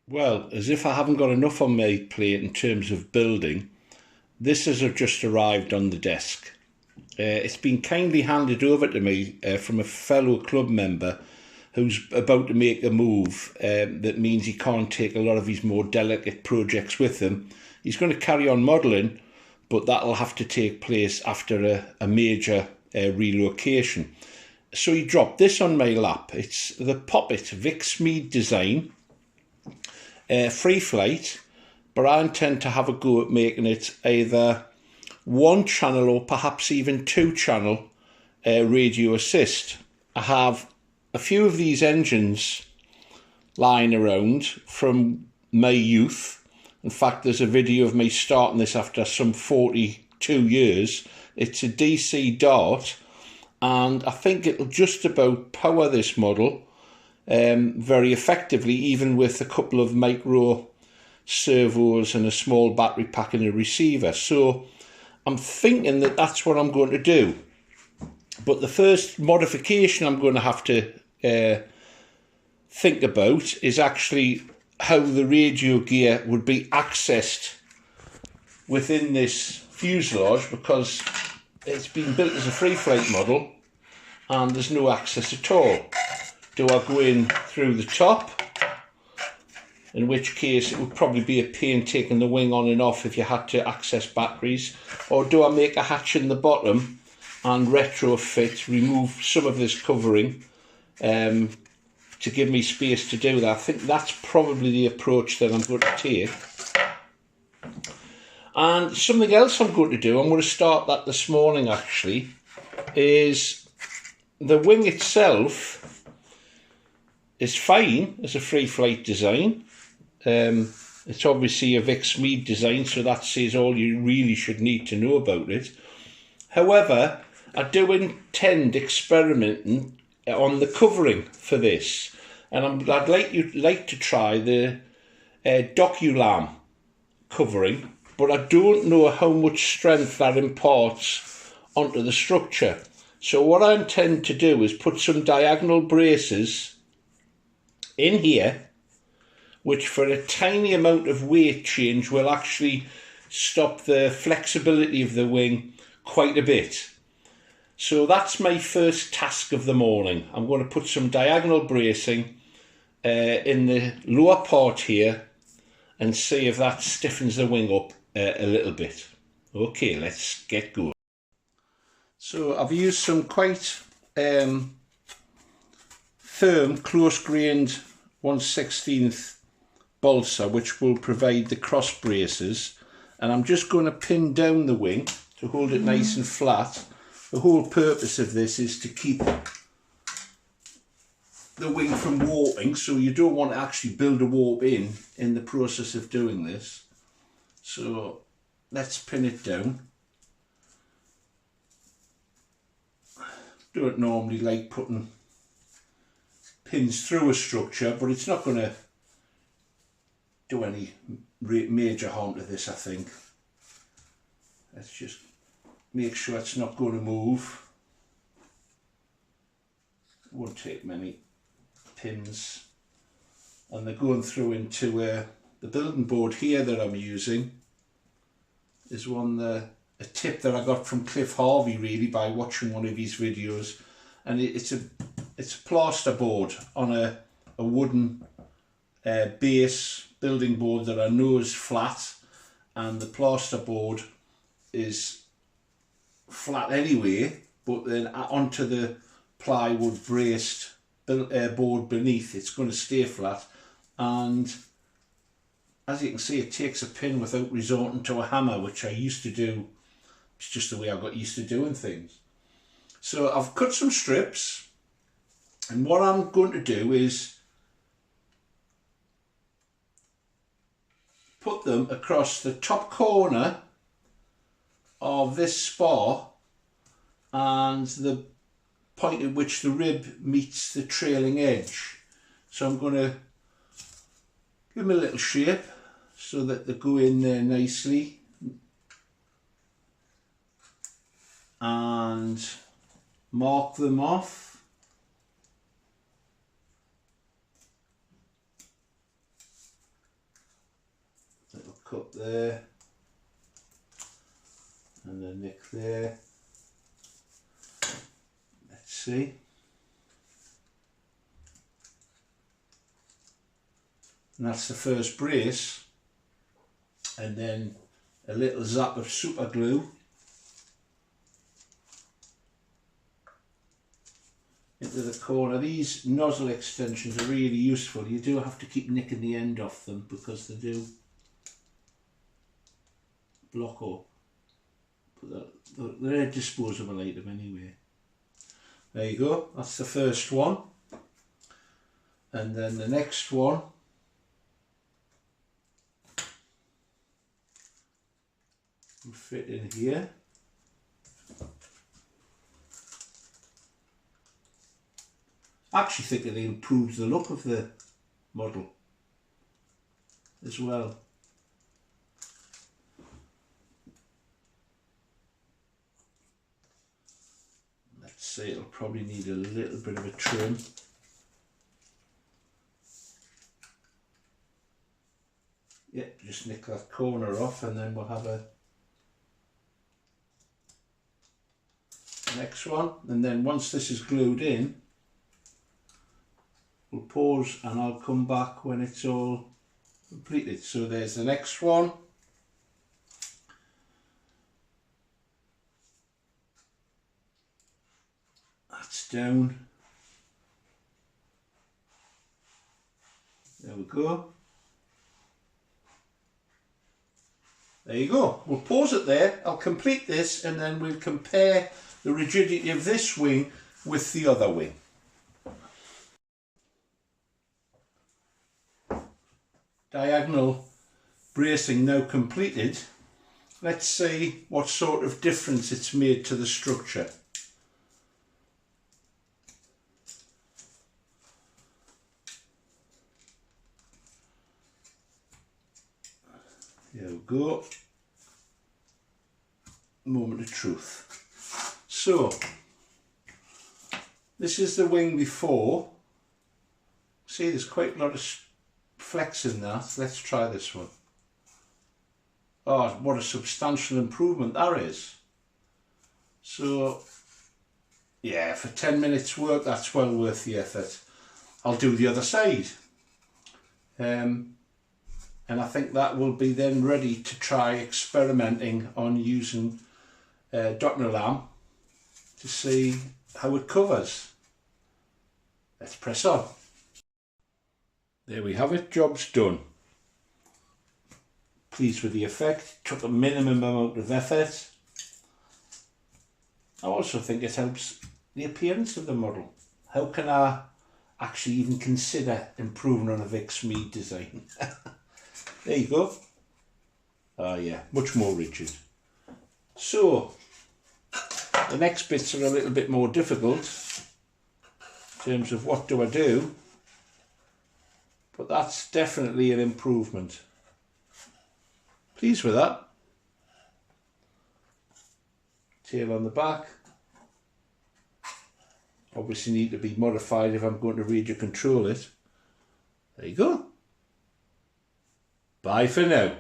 Well, as if I haven't got enough on my plate in terms of building, this has just arrived on the desk. It's been kindly handed over to me from a fellow club member who's about to make a move that means he can't take a lot of his more delicate projects with him. He's going to carry on modelling, but that'll have to take place after a major relocation. So he dropped this on my lap. It's the Poppet Vic Smeed design, free flight, but I intend to have a go at making it either one channel or perhaps even two channel radio assist. I have a few of these engines lying around from my youth. In fact, there's a video of me starting this after some 42 years. It's a DC Dart, and I think it'll just about power this model very effectively, even with a couple of micro servos and a small battery pack and a receiver. So I'm thinking that that's what I'm going to do. But the first modification I'm going to have to think about is actually how the radio gear would be accessed within this fuselage, because it's been built as a free flight model and there's no access at all. Do I go in through the top? In which case it would probably be a pain taking the wing on and off if you had to access batteries. Or do I make a hatch in the bottom and retrofit, remove some of this covering to give me space to do that? I think that's probably the approach that I'm going to take. And something else I'm going to do, I'm going to start that this morning actually, is the wing itself is fine as a free flight design. It's obviously a Vic Smeed design, so that says all you really should need to know about it. However, I do intend experimenting on the covering for this, and I'd like to try the Doculam covering, but I don't know how much strength that imparts onto the structure. So what I intend to do is put some diagonal braces in here, which for a tiny amount of weight change will actually stop the flexibility of the wing quite a bit. So that's my first task of the morning. I'm going to put some diagonal bracing in the lower part here and see if that stiffens the wing up a little bit. Okay, let's get going. So I've used some quite firm, close-grained 1/16 balsa, which will provide the cross braces, and I'm just going to pin down the wing to hold it nice and flat. The whole purpose of this is to keep the wing from warping, so you don't want to actually build a warp in the process of doing this. So let's pin it down. Don't normally like putting pins through a structure, but it's not going to do any major harm to this, I think. Let's just make sure it's not going to move. It won't take many pins. And they're going through into the building board here that I'm using is a tip that I got from Cliff Harvey, really, by watching one of his videos. And it's a plaster board on a wooden base building board that I know is flat, and the plaster board is flat anyway, but then onto the plywood braced board beneath, it's going to stay flat. And as you can see, it takes a pin without resorting to a hammer, which I used to do. It's just the way I got used to doing things. So I've cut some strips, and what I'm going to do is put them across the top corner of this spar and the point at which the rib meets the trailing edge. So I'm going to give them a little shape so that they go in there nicely, and mark them off. cut there and a nick there. Let's see. And that's the first brace, and then a little zap of super glue into the corner. These nozzle extensions are really useful. You do have to keep nicking the end off them because they do block up, but they're disposable item anyway. There you go, that's the first one, and then the next one will fit in here. I actually think it improves the look of the model as well. Let's see, it'll probably need a little bit of a trim. Yeah, just nick that corner off and then we'll have a next one, and then once this is glued in we'll pause and I'll come back when it's all completed. So there's the next one. That's down. There we go. There you go. We'll pause it there. I'll complete this and then we'll compare the rigidity of this wing with the other wing. Diagonal bracing now completed. Let's see what sort of difference it's made to the structure. There we go. Moment of truth. So, this is the wing before. See, there's quite a lot of flex in that. Let's try this one. Oh, what a substantial improvement that is. So, yeah, for 10 minutes work, that's well worth the effort. I'll do the other side. And I think that will be then ready to try experimenting on using Dr. Lamb to see how it covers. Let's press on. There we have it, job's done. Pleased with the effect, took a minimum amount of effort. I also think it helps the appearance of the model. How can I actually even consider improving on a Vic Mead design? There you go. Oh yeah, much more rigid. So, the next bits are a little bit more difficult in terms of what do I do, but that's definitely an improvement. Pleased with that. Tail on the back. Obviously need to be modified if I'm going to radio control it. There you go. Bye for now.